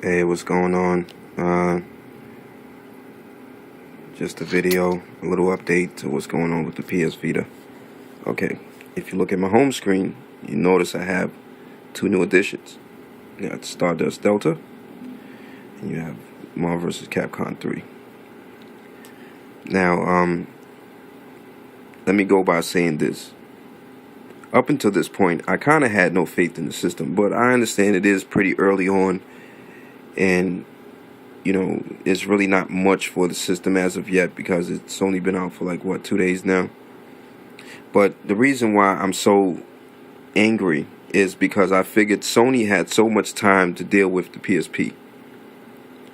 Hey, what's going on? Just a video, a little update to what's going on with the PS Vita. Okay, if you look at my home screen, you notice I have two new additions. You got Stardust Delta, and you have Marvel vs. Capcom 3. Now, let me go by saying this. Up until this point, I kind of had no faith in the system, but I understand it is pretty early on, and it's really not much for the system as of yet because it's only been out for like 2 days now. But the reason why I'm so angry is because I figured Sony had so much time to deal with the PSP.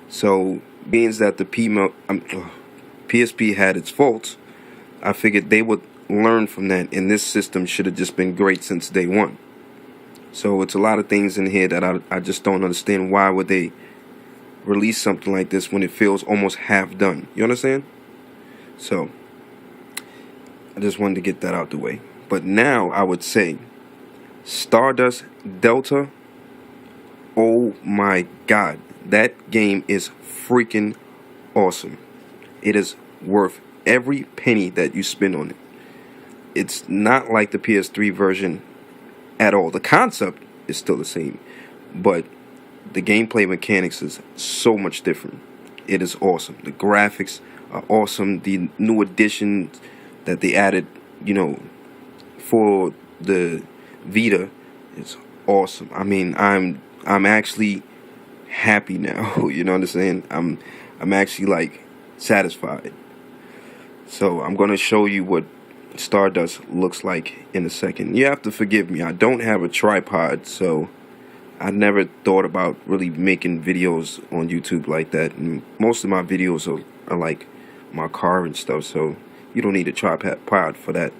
So, being that the PSP had its faults, I figured they would learn from that, and this system should have just been great since day one. So it's a lot of things in here that I just don't understand. Why would they release something like this when it feels almost half done? You understand? So I just wanted to get that out the way. But now I would say Stardust Delta, oh my god, that game is freaking awesome. It is worth every penny that you spend on it. It's not like the PS3 version at all. The concept is still the same, but the gameplay mechanics is so much different. It is awesome. The graphics are awesome. The new additions that they added, for the Vita is awesome. I mean, I'm actually happy now. You know what I'm saying? I'm actually like satisfied. So I'm gonna show you what Stardust looks like in a second. You have to forgive me. I don't have a tripod, so I never thought about really making videos on YouTube like that. And most of my videos are like my car and stuff, so you don't need a tripod for that.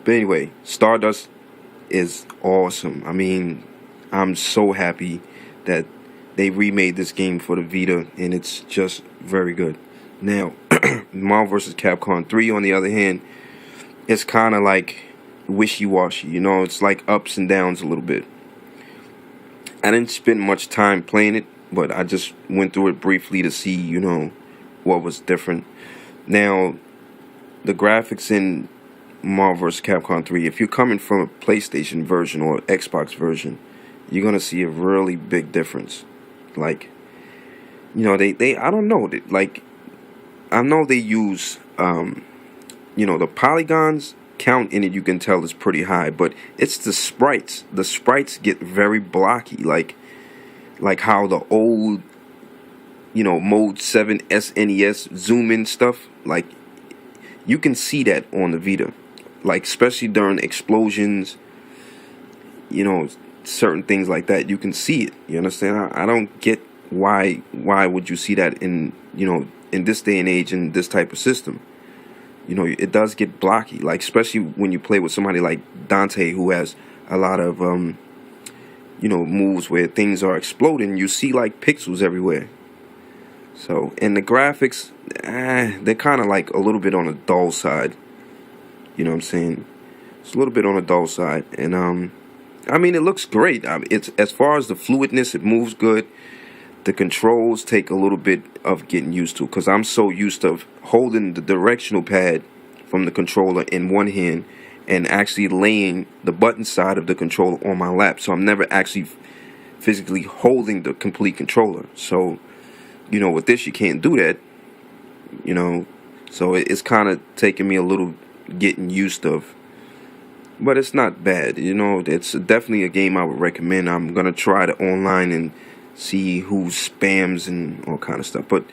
But anyway, Stardust is awesome. I mean, I'm so happy that they remade this game for the Vita, and it's just very good. Now, Marvel vs. Capcom 3, on the other hand, it's kind of like wishy-washy. It's like ups and downs a little bit. I didn't spend much time playing it, but I just went through it briefly to see, what was different. Now, the graphics in Marvel vs. Capcom 3, if you're coming from a PlayStation version or Xbox version, you're going to see a really big difference. Like, they I don't know, I know they use, the polygons count in it, you can tell is pretty high, but it's the sprites. The sprites get very blocky, like how the old, Mode 7 SNES zoom in stuff, like, you can see that on the Vita, like, especially during explosions, certain things like that, you can see it. You understand? I don't get why would you see that in this day and age in this type of system. It does get blocky, like, especially when you play with somebody like Dante, who has a lot of moves where things are exploding. You see like pixels everywhere. So, and the graphics, they're kind of like a little bit on the dull side. You know what I'm saying? It's a little bit on the dull side, and I mean, it looks great. It's, as far as the fluidness, it moves good. The controls take a little bit of getting used to, because I'm so used to holding the directional pad from the controller in one hand and actually laying the button side of the controller on my lap. So I'm never actually physically holding the complete controller. So, with this, you can't do that. So it's kind of taking me a little getting used to. But it's not bad. It's definitely a game I would recommend. I'm going to try it online and see who spams and all kind of stuff. But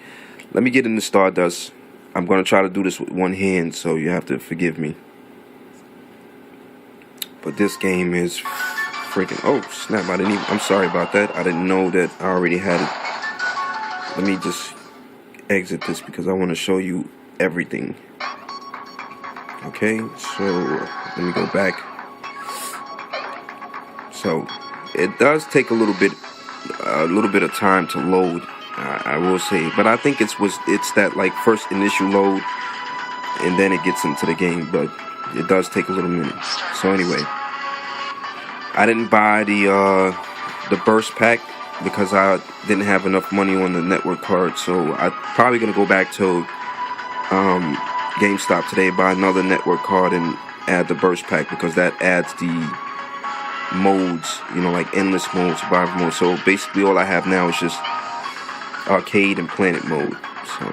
let me get into Stardust. I'm going to try to do this with one hand, so you have to forgive me. But this game is freaking... Oh, snap. I'm sorry about that. I didn't know that I already had it. Let me just exit this because I want to show you everything. Okay, so let me go back. So it does take a little bit of time to load, I will say, but I think it's that like first initial load, and then it gets into the game. But it does take a little minute. So anyway, I didn't buy the burst pack because I didn't have enough money on the network card. So I'm probably gonna go back to GameStop today, buy another network card, and add the burst pack, because that adds the modes, like endless mode, survival mode. So basically all I have now is just arcade and planet mode. So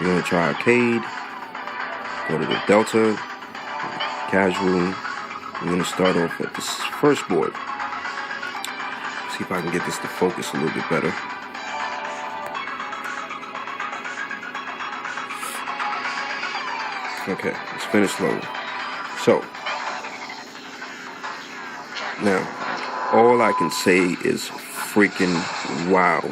we're gonna try arcade, go to the Delta, casual. We're gonna start off at this first board. See if I can get this to focus a little bit better. Okay, let's finish level. So now all I can say is freaking wow.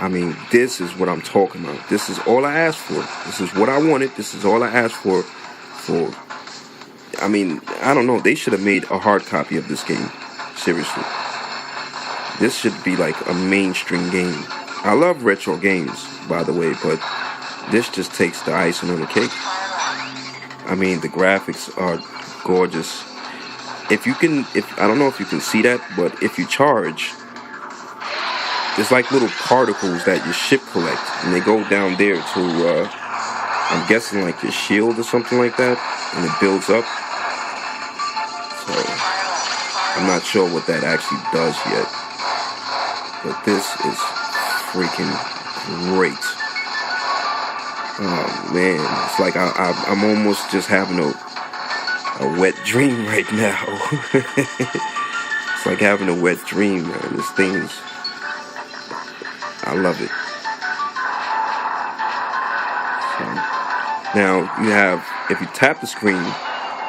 I mean, this is what I'm talking about. This is all I asked for. This is what I wanted. This is all I asked for. I mean, I don't know. They should have made a hard copy of this game. Seriously. This should be like a mainstream game. I love retro games, by the way, but this just takes the icing on the cake. I mean, the graphics are gorgeous. I don't know if you can see that, but if you charge, there's like little particles that your ship collect, and they go down there to, I'm guessing like your shield or something like that, and it builds up. So, I'm not sure what that actually does yet, but this is freaking great. Oh man, it's like I'm almost just having a wet dream right now. It's like having a wet dream, man. This thing's, I love it. So, now you have, if you tap the screen,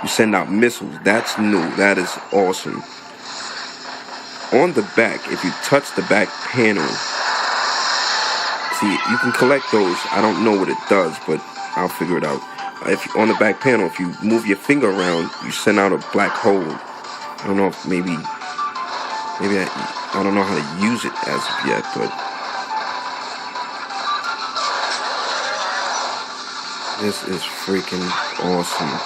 you send out missiles. That's new. That is awesome. On the back, if you touch the back panel, see, you can collect those. I don't know what it does, but I'll figure it out. If on the back panel, if you move your finger around, you send out a black hole. I don't know if maybe I don't know how to use it as of yet, but this is freaking awesome.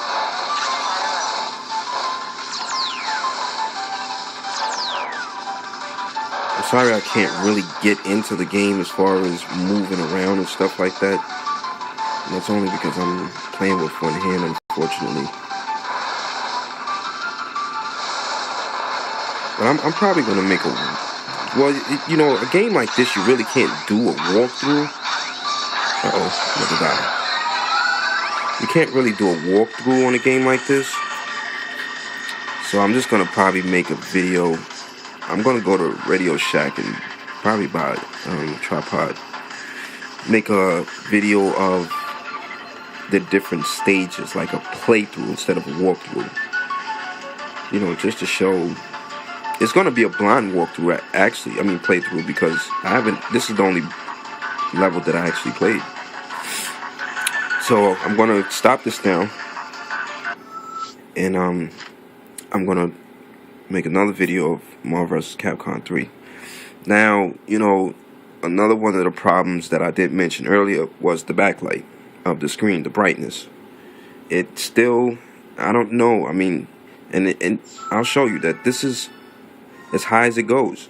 I'm sorry I can't really get into the game as far as moving around and stuff like that. And that's only because I'm playing with one hand, unfortunately. But I'm probably going to make a game like this, you really can't do a walkthrough. Uh-oh, another die. You can't really do a walkthrough on a game like this. So I'm just going to probably make a video. I'm going to go to Radio Shack and probably buy a tripod. Make a video of the different stages, like a playthrough instead of a walkthrough. Just to show. It's going to be a blind walkthrough, actually. Playthrough, because this is the only level that I actually played. So I'm going to stop this now. And I'm going to make another video of Marvel vs. Capcom 3. Now, another one of the problems that I did mention earlier was the backlight of the screen, the brightness. It still, I don't know. And I'll show you that this is as high as it goes.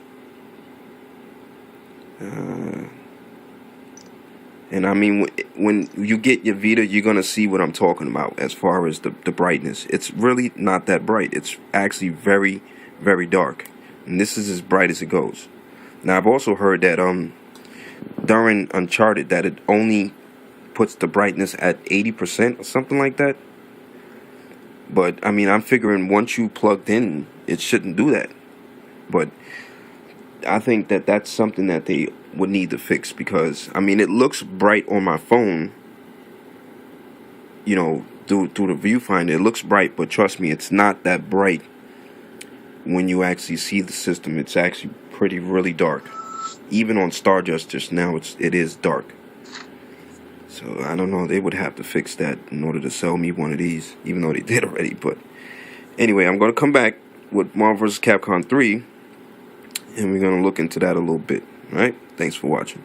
When you get your Vita, you're going to see what I'm talking about as far as the brightness. It's really not that bright. It's actually very, very dark. And this is as bright as it goes. Now, I've also heard that during Uncharted that it only puts the brightness at 80% or something like that. But, I'm figuring once you plugged in, it shouldn't do that. But I think that that's something that they would need to fix, because it looks bright on my phone, through the viewfinder. It looks bright, but trust me, it's not that bright when you actually see the system. It's actually really dark. Even on Stardust just now, it is dark. So I don't know, they would have to fix that in order to sell me one of these, even though they did already. But anyway, I'm going to come back with Marvel vs. Capcom 3, and we're going to look into that a little bit. Alright, thanks for watching.